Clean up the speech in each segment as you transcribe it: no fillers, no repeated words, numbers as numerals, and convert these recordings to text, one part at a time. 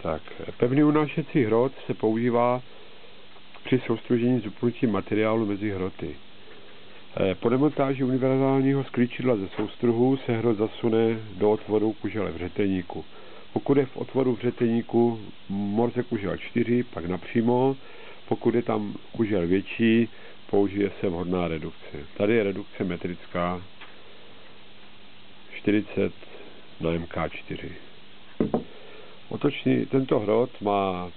Tak, pevný unášecí hrot se používá při soustružení s upnutím materiálu mezi hroty. Po demontáži univerzálního sklíčidla ze soustruhu se hrot zasune do otvoru kužele vřeteníku. Pokud je v otvoru vřeteníku morze kužel 4, pak napřímo. Pokud je tam kužel větší, použije se vhodná redukce. Tady je redukce metrická 40 na MK4. Tento hrot má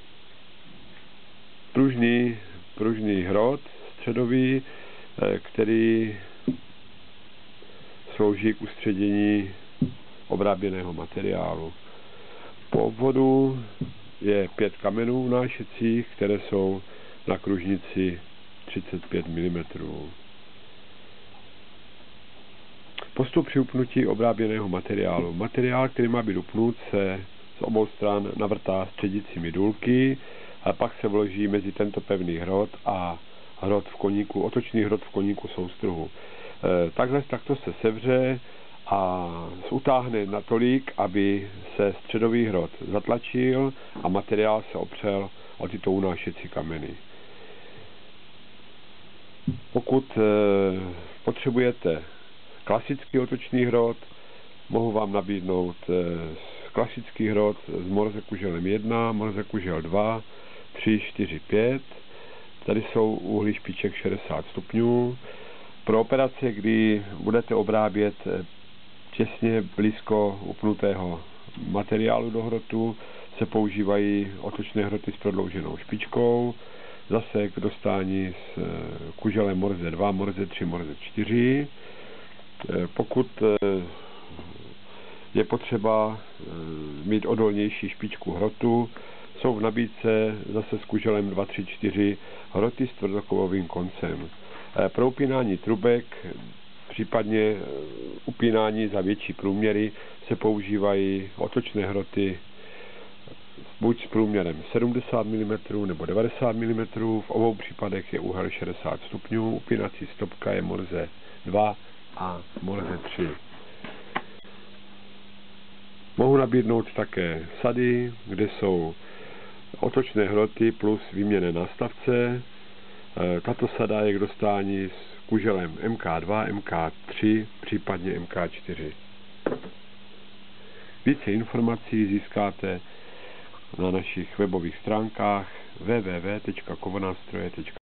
pružný hrot středový, který slouží k ustředění obráběného materiálu. Po obvodu je 5 kamenů unášecích, které jsou na kružnici 35 mm. Postup při upnutí obráběného materiálu. Materiál, který má být upnut, se z obou stran navrtá středicími důlky a pak se vloží mezi tento pevný hrot a hrot v koníku, otočný hrot v koníku soustruhu. Takto se sevře a utáhne natolik, aby se středový hrot zatlačil a materiál se opřel o tyto unášecí kameny. Pokud potřebujete klasický otočný hrot, mohu vám nabídnout klasický hrot s morze kuželem 1, morze kužel 2, 3, 4, 5. Tady jsou úhly špiček 60 stupňů. Pro operace, kdy budete obrábět těsně blízko upnutého materiálu do hrotu, se používají otočné hroty s prodlouženou špičkou. Zase k dostání s kuželem morze 2, morze 3, morze 4. Pokud je potřeba mít odolnější špičku hrotu, jsou v nabídce zase s kuželem 2, 3, 4 hroty s tvrdokovovým koncem. Pro upínání trubek, případně upínání za větší průměry, se používají otočné hroty buď s průměrem 70 mm nebo 90 mm. V obou případech je úhel 60 stupňů. Upínací stopka je morze 2 a morze 3. Mohu nabídnout také sady, kde jsou otočné hroty plus výměnné nástavce. Tato sada je k dostání s kuželem MK2, MK3, případně MK4. Více informací získáte na našich webových stránkách www.kovonástroje.cz.